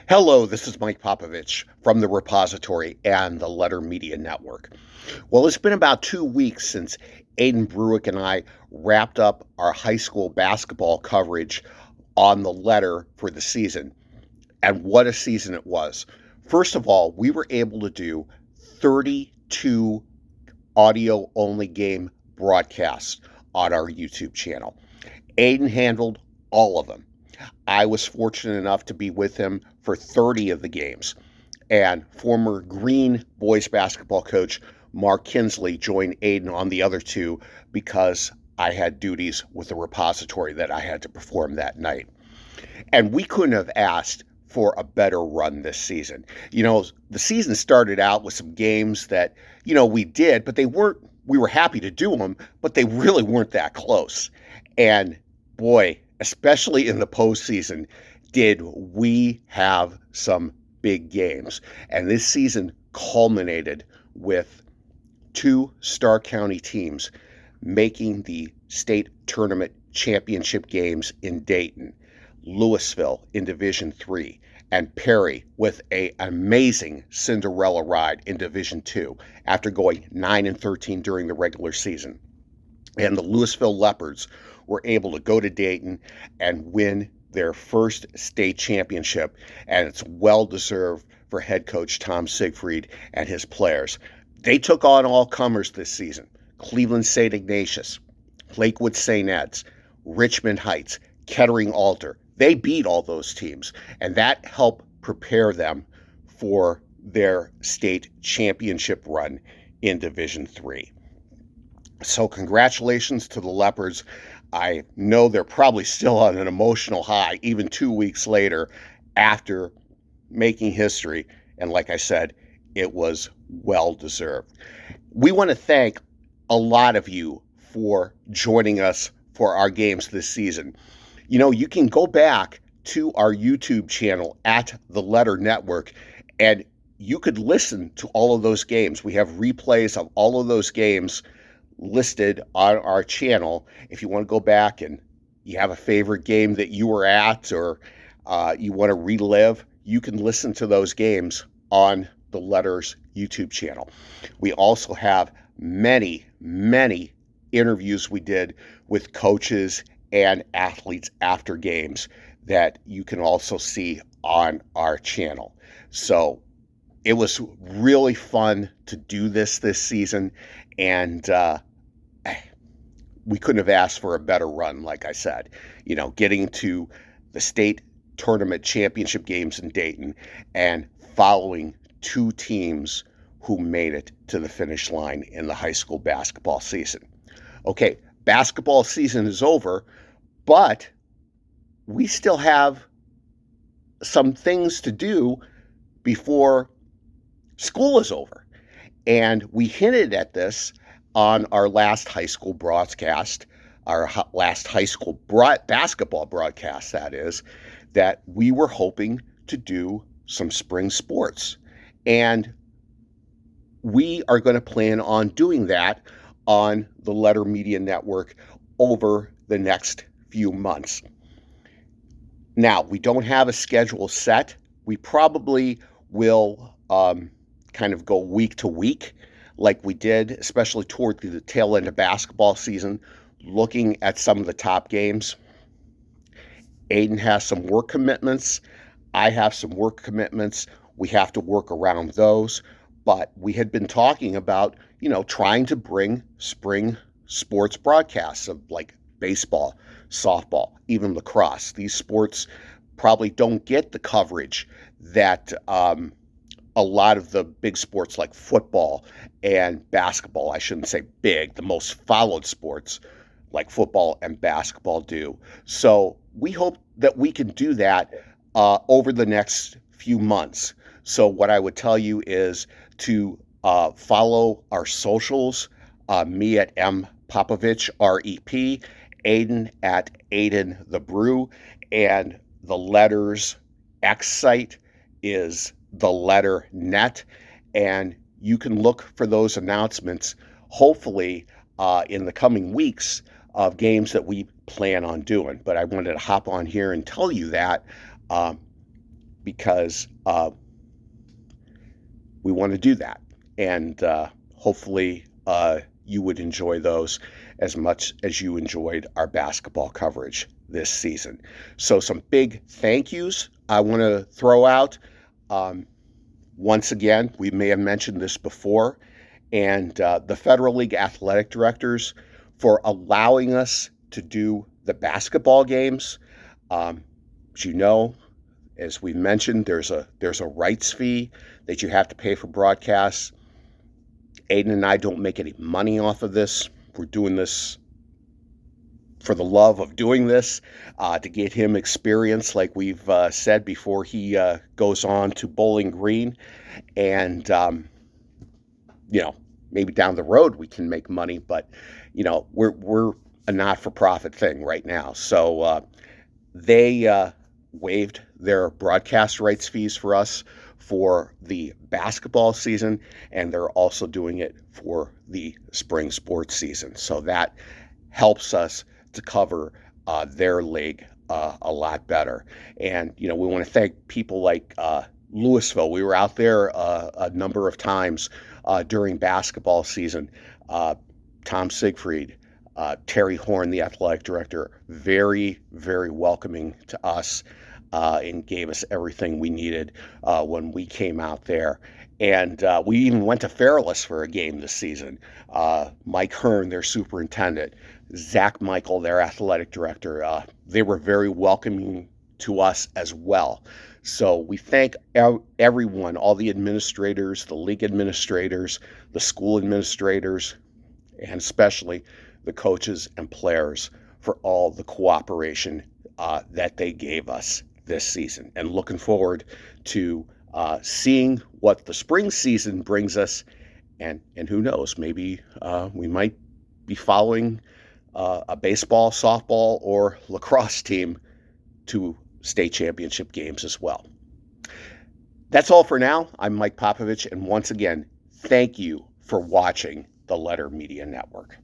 Hello, this is Mike Popovich from the Repository and the Letter Media Network. Well, it's been about 2 weeks since Aiden Brueck and I wrapped up our high school basketball coverage on the letter for the season. And what a season it was. First of all, we were able to do 32 audio only game broadcasts on our YouTube channel. Aiden handled all of them. I was fortunate enough to be with him for 30 of the games. And former Green boys basketball coach Mark Kinsley joined Aiden on the other two because I had duties with the repository that I had to perform that night. And we couldn't have asked for a better run this season. The season started out with some games that, we did, but we were happy to do them, but they really weren't that close. And boy, especially in the postseason, did we have some big games. And this season culminated with two Starr County teams making the state tournament championship games in Dayton, Louisville in Division III, and Perry with an amazing Cinderella ride in Division II after going 9-13 during the regular season. And the Louisville Leopards were able to go to Dayton and win their first state championship, and it's well-deserved for head coach Tom Siegfried and his players. They took on all comers this season: Cleveland St. Ignatius, Lakewood St. Ed's, Richmond Heights, Kettering Alter. They beat all those teams, and that helped prepare them for their state championship run in Division III. So congratulations to the Leopards. I know they're probably still on an emotional high even 2 weeks later after making history. And like I said, it was well-deserved. We want to thank a lot of you for joining us for our games this season. You can go back to our YouTube channel at The Letter Network, and you could listen to all of those games. We have replays of all of those games listed on our channel. If you want to go back and you have a favorite game that you were at, or you want to relive, you can listen to those games on the Letters YouTube channel. We also have many, many interviews we did with coaches and athletes after games that you can also see on our channel. So it was really fun to do this season, and we couldn't have asked for a better run, like I said. Getting to the state tournament championship games in Dayton and following two teams who made it to the finish line in the high school basketball season. Okay, basketball season is over, but we still have some things to do before school is over. And we hinted at this on our last high school broadcast, our last high school basketball broadcast, that we were hoping to do some spring sports. And we are going to plan on doing that on the Letter Media Network over the next few months. Now, we don't have a schedule set. We probably will kind of go week to week like we did, especially toward the tail end of basketball season, looking at some of the top games. Aiden has some work commitments. I have some work commitments. We have to work around those. But we had been talking about, trying to bring spring sports broadcasts of like baseball, softball, even lacrosse. These sports probably don't get the coverage that a lot of the big sports like football and basketball, I shouldn't say big, the most followed sports like football and basketball do. So we hope that we can do that over the next few months. So what I would tell you is to follow our socials, me at M. Popovich, REP, Aiden at Aiden the Brew, and the Letters X site is the Letter Net, and you can look for those announcements, hopefully in the coming weeks, of games that we plan on doing. But I wanted to hop on here and tell you that because we want to do that. And hopefully you would enjoy those as much as you enjoyed our basketball coverage this season. So some big thank yous I want to throw out. Once again, we may have mentioned this before, and the Federal League athletic directors for allowing us to do the basketball games. As you know, as we mentioned, there's a rights fee that you have to pay for broadcasts. Aiden and I don't make any money off of this. We're doing this for the love of doing this, to get him experience, like we've said, before he goes on to Bowling Green. And, maybe down the road we can make money, but, we're a not-for-profit thing right now. So they waived their broadcast rights fees for us for the basketball season, and they're also doing it for the spring sports season. So that helps us to cover their league a lot better. And, we want to thank people like Louisville. We were out there a number of times during basketball season. Tom Siegfried, Terry Horn, the athletic director, very, very welcoming to us, and gave us everything we needed when we came out there. And we even went to Fairless for a game this season. Mike Hearn, their superintendent, Zach Michael, their athletic director, they were very welcoming to us as well. So we thank everyone, all the administrators, the league administrators, the school administrators, and especially the coaches and players for all the cooperation that they gave us this season. And looking forward to seeing what the spring season brings us. And who knows, maybe we might be following a baseball, softball, or lacrosse team to state championship games as well. That's all for now. I'm Mike Popovich, and once again, thank you for watching the Letter Media Network.